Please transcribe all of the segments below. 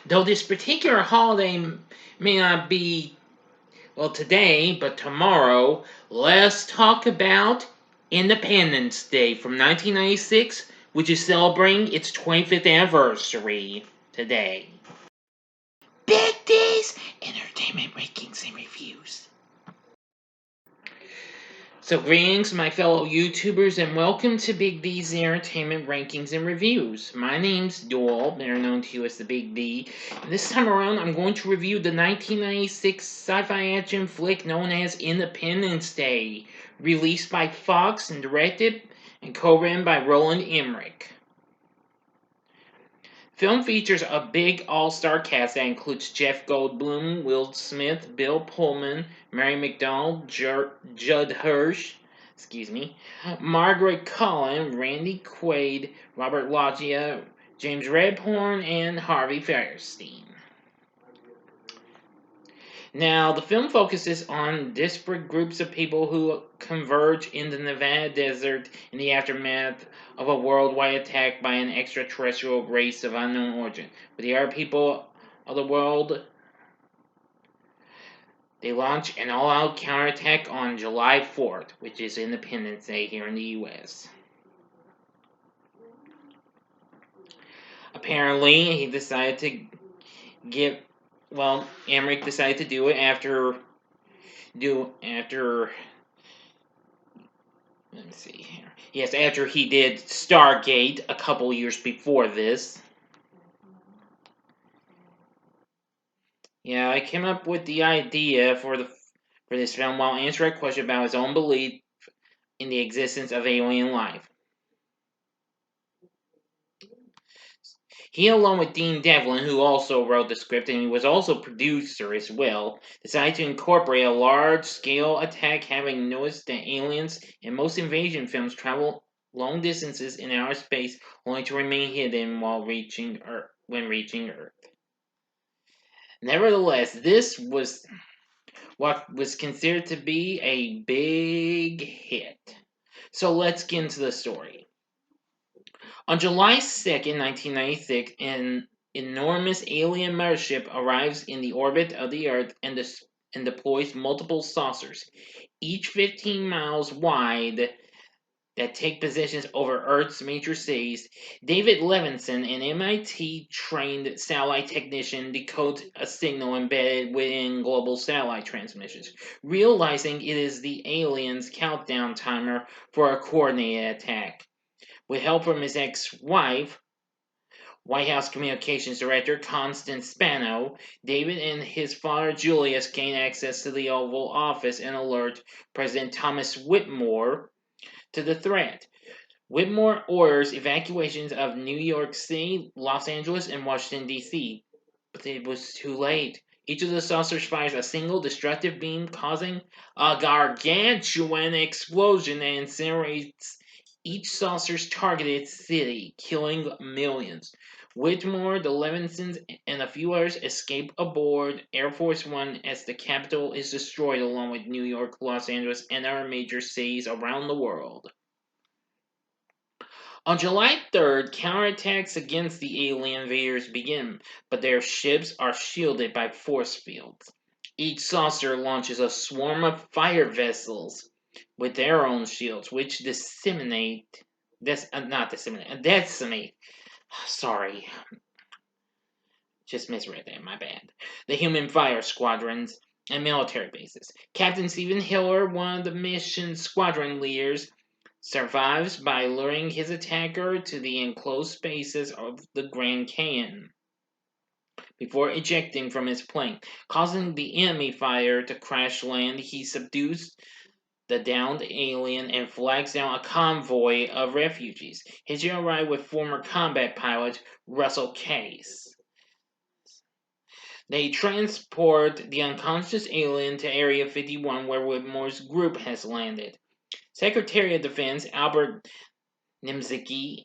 Though this particular holiday may not be, well, today, but tomorrow, let's talk about Independence Day from 1996, which is celebrating its 25th anniversary today. Big D's Entertainment Rankings and Reviews. So, greetings, my fellow YouTubers, and welcome to Big D's Entertainment Rankings and Reviews. My name's Doyle, better known to you as the Big D. And this time around, I'm going to review the 1996 sci-fi action flick known as Independence Day, released by Fox and directed and co-written by Roland Emmerich. Film features a big all-star cast that includes Jeff Goldblum, Will Smith, Bill Pullman, Mary McDonnell, Judd Hirsch, Margaret Cullen, Randy Quaid, Robert Loggia, James Redhorn, and Harvey Fierstein. Now, the film focuses on disparate groups of people who converge in the Nevada desert in the aftermath of a worldwide attack by an extraterrestrial race of unknown origin. With the other people of the world, they launch an all-out counterattack on July 4th, which is Independence Day here in the U.S. Apparently, he decided to Emmerich decided to do it after he did Stargate a couple years before this. Yeah, I came up with the idea for this film while answering a question about his own belief in the existence of alien life. He, along with Dean Devlin, who also wrote the script and he was also producer as well, decided to incorporate a large-scale attack, having noticed that aliens in most invasion films travel long distances in outer space only to remain hidden when reaching Earth. Nevertheless, this was what was considered to be a big hit. So let's get into the story. On July 2nd, 1996, an enormous alien mothership arrives in the orbit of the Earth and deploys multiple saucers, each 15 miles wide, that take positions over Earth's major cities. David Levinson, an MIT-trained satellite technician, decodes a signal embedded within global satellite transmissions, realizing it is the aliens' countdown timer for a coordinated attack. With help from his ex-wife, White House Communications Director Constance Spano, David and his father Julius gain access to the Oval Office and alert President Thomas Whitmore to the threat. Whitmore orders evacuations of New York City, Los Angeles, and Washington, D.C., but it was too late. Each of the saucers fires a single destructive beam, causing a gargantuan explosion that incinerates each saucer's targeted city, killing millions. Whitmore, the Levinsons, and a few others escape aboard Air Force One as the capital is destroyed, along with New York, Los Angeles, and other major cities around the world. On July 3rd, counterattacks against the alien invaders begin, but their ships are shielded by force fields. Each saucer launches a swarm of fire vessels with their own shields, which decimate. Sorry, just misread that, my bad. The human fire squadrons and military bases. Captain Stephen Hiller, one of the mission's squadron leaders, survives by luring his attacker to the enclosed spaces of the Grand Canyon before ejecting from his plane. Causing the enemy fire to crash land, he subdues the downed alien and flags down a convoy of refugees. His arrive with former combat pilot Russell Case. They transport the unconscious alien to Area 51, where Whitmore's group has landed. Secretary of Defense Albert Nimziki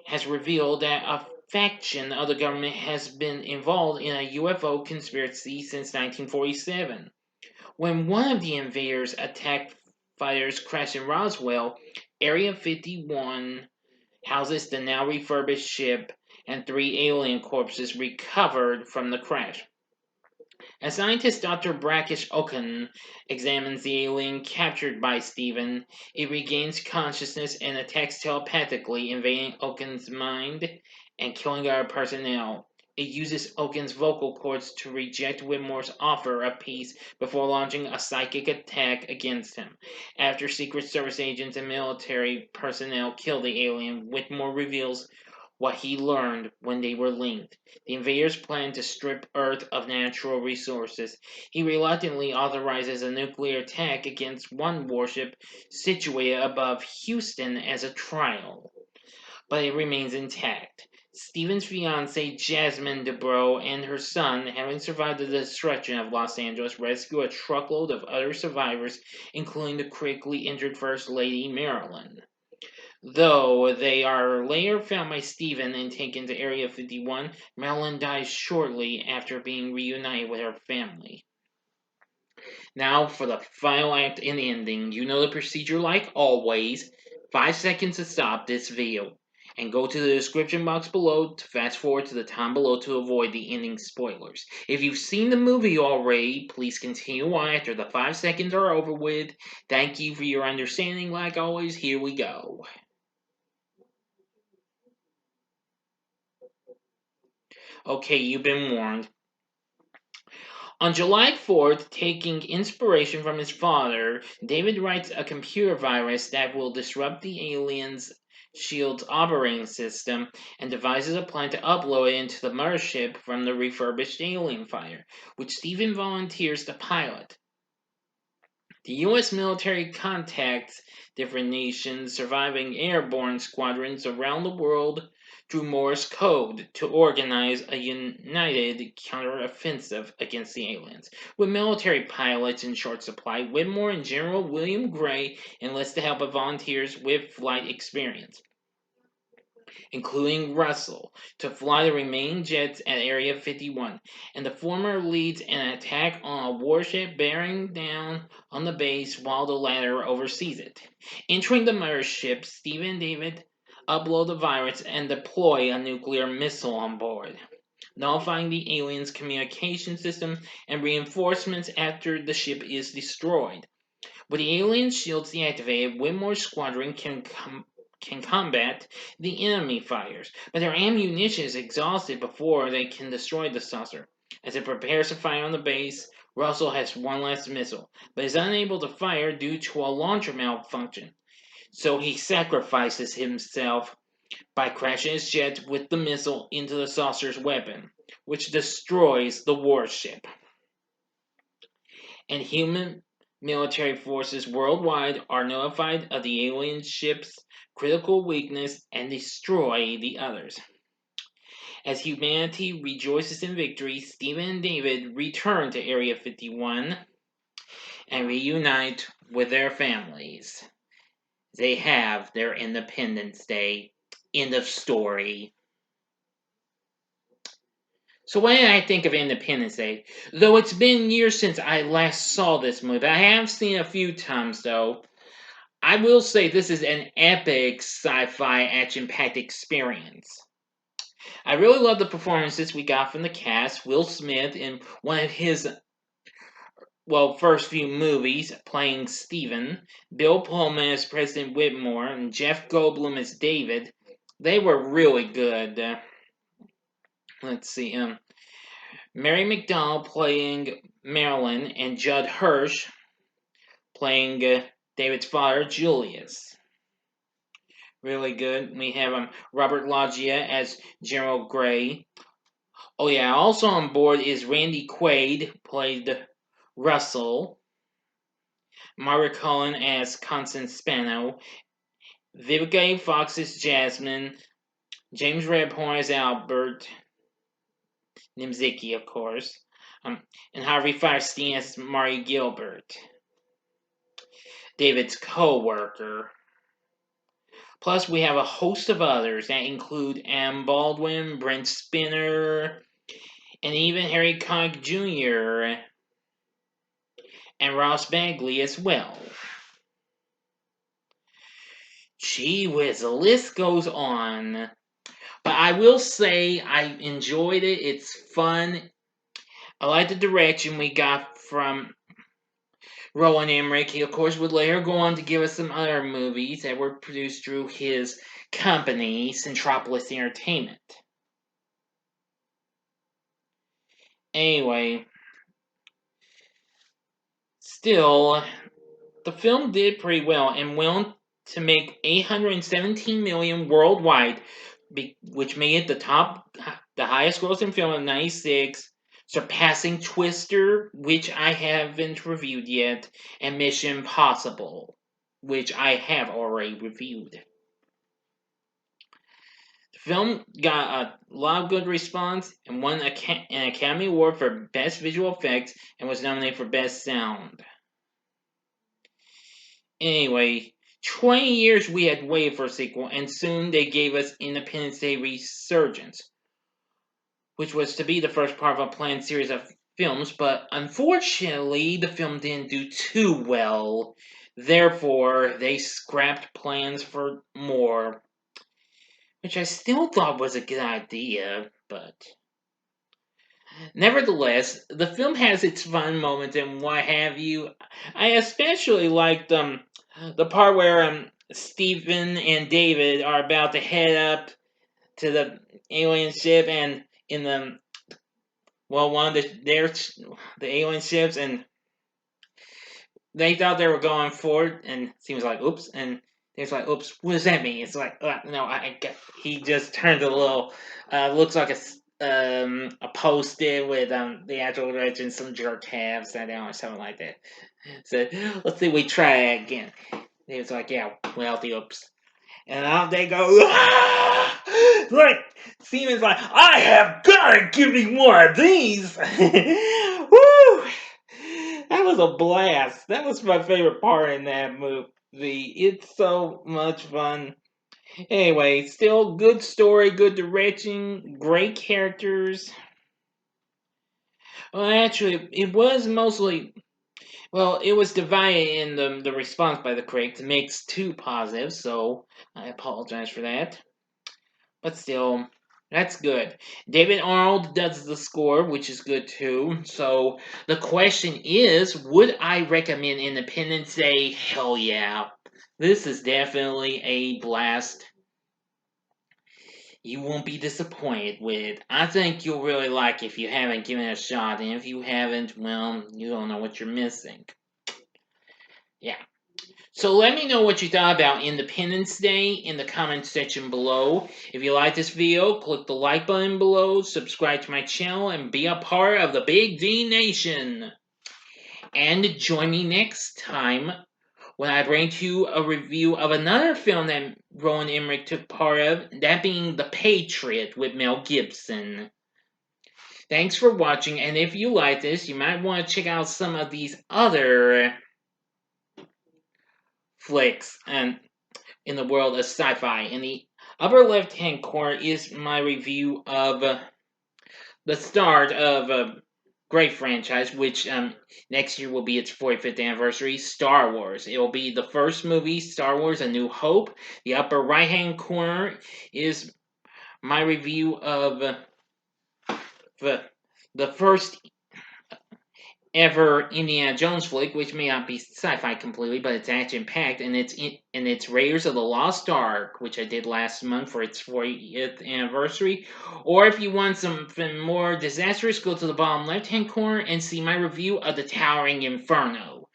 has revealed that a faction of the government has been involved in a UFO conspiracy since 1947. When one of the invaders' attack fighters crashed in Roswell, Area 51 houses the now refurbished ship and 3 alien corpses recovered from the crash. As scientist Dr. Brackish Oaken examines the alien captured by Steven, it regains consciousness and attacks telepathically, invading Oaken's mind and killing our personnel. It uses Oaken's vocal cords to reject Whitmore's offer of peace before launching a psychic attack against him. After Secret Service agents and military personnel kill the alien, Whitmore reveals what he learned when they were linked. The invaders plan to strip Earth of natural resources. He reluctantly authorizes a nuclear attack against one warship situated above Houston as a trial, but it remains intact. Stephen's fiancée, Jasmine DeBro, and her son, having survived the destruction of Los Angeles, rescue a truckload of other survivors, including the critically injured First Lady, Marilyn. Though they are later found by Steven and taken to Area 51, Marilyn dies shortly after being reunited with her family. Now for the final act and ending. You know the procedure like always. 5 seconds to stop this video. And go to the description box below to fast forward to the time below to avoid the ending spoilers. If you've seen the movie already, please continue on after the 5 seconds are over with. Thank you for your understanding like always. Here we go. Okay, you've been warned. On July 4th, taking inspiration from his father, David writes a computer virus that will disrupt the aliens' shield's operating system and devises a plan to upload it into the mothership from the refurbished alien fighter, which Steven volunteers to pilot. The U.S. military contacts different nations surviving airborne squadrons around the world through Morse code to organize a united counteroffensive against the aliens. With military pilots in short supply, Whitmore and General William Gray enlist the help of volunteers with flight experience, including Russell, to fly the remaining jets at Area 51, and the former leads an attack on a warship bearing down on the base while the latter oversees it. Entering the mothership, Steve and David upload the virus and deploy a nuclear missile on board, nullifying the aliens' communication system and reinforcements after the ship is destroyed. With the alien shields deactivated, Whitmore's squadron can combat the enemy fighters, but their ammunition is exhausted before they can destroy the saucer. As it prepares to fire on the base, Russell has one last missile, but is unable to fire due to a launcher malfunction. So he sacrifices himself by crashing his jet with the missile into the saucer's weapon, which destroys the warship. And human military forces worldwide are notified of the alien ship's critical weakness and destroy the others. As humanity rejoices in victory, Stephen and David return to Area 51 and reunite with their families. They have their Independence Day. End of story. So what did I think of Independence Day? Though it's been years since I last saw this movie, I have seen it a few times though. I will say this is an epic sci-fi action-packed experience. I really love the performances we got from the cast. Will Smith in one of his first few movies playing Steven, Bill Pullman as President Whitmore, and Jeff Goldblum as David. They were really good. Let's see. Mary McDonnell playing Marilyn, and Judd Hirsch playing David's father, Julius. Really good. We have Robert Loggia as General Gray. Oh yeah, also on board is Randy Quaid, played Russell. Margaret Cullen as Constance Spano. Vivica A. Fox as Jasmine. James Redhorn as Albert. Nimziki, of course. And Harvey Fierstein as Mari Gilbert, David's co-worker. Plus, we have a host of others that include Anne Baldwin, Brent Spinner, and even Harry Connick Jr. and Ross Bagley as well. Gee whiz, the list goes on. But I will say I enjoyed it. It's fun. I like the direction we got from Roland Emmerich. He, of course, would later go on to give us some other movies that were produced through his company, Centropolis Entertainment. Anyway, still, the film did pretty well and went to make 817 million worldwide, which made it the highest grossing film of '96, surpassing Twister, which I haven't reviewed yet, and Mission Impossible, which I have already reviewed. The film got a lot of good response and won an Academy Award for Best Visual Effects and was nominated for Best Sound. Anyway, 20 years we had waited for a sequel, and soon they gave us Independence Day Resurgence, which was to be the first part of a planned series of films, but unfortunately, the film didn't do too well. Therefore, they scrapped plans for more, which I still thought was a good idea, but nevertheless, the film has its fun moments and what have you. I especially liked the part where Stephen and David are about to head up to the alien ship, and in one of the alien ships, and they thought they were going forward, and seems like oops, and it's like oops, what does that mean? It's like no, he just turned a little looks like a post-it with the actual directions some jerk have sat down or something like that. So let's see, we try again. It was like, yeah, well, the oops. And out they go, ah! Like, Siemens like, I have gotta give me one of these. Woo! That was a blast. That was my favorite part in that movie. It's so much fun. Anyway, still good story, good direction, great characters. Well, actually, it was mostly well, it was divided in the response by the critics. It makes two positives, so I apologize for that. But still, that's good. David Arnold does the score, which is good too. So the question is, would I recommend Independence Day? Hell yeah. This is definitely a blast. You won't be disappointed with. I think you'll really like if you haven't given it a shot, and if you haven't, well, you don't know what you're missing. Yeah. So let me know what you thought about Independence Day in the comment section below. If you like this video, click the like button below, subscribe to my channel, and be a part of the Big D Nation. And join me next time when I bring to you a review of another film that Roland Emmerich took part of, that being The Patriot with Mel Gibson. Thanks for watching, and if you like this, you might want to check out some of these other flicks and in the world of sci-fi. In the upper left-hand corner is my review of the start of a great franchise, which next year will be its 45th anniversary, Star Wars. It will be the first movie, Star Wars: A New Hope. The upper right-hand corner is my review of the first ever Indiana Jones flick, which may not be sci-fi completely, but it's action-packed, and it's Raiders of the Lost Ark, which I did last month for its 40th anniversary. Or if you want something more disastrous, go to the bottom left-hand corner and see my review of The Towering Inferno.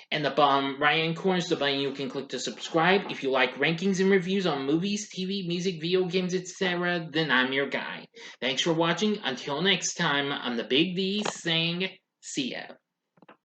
And the bottom right-hand corner is the button you can click to subscribe. If you like rankings and reviews on movies, TV, music, video games, etc., then I'm your guy. Thanks for watching. Until next time, I'm the Big D saying, see ya.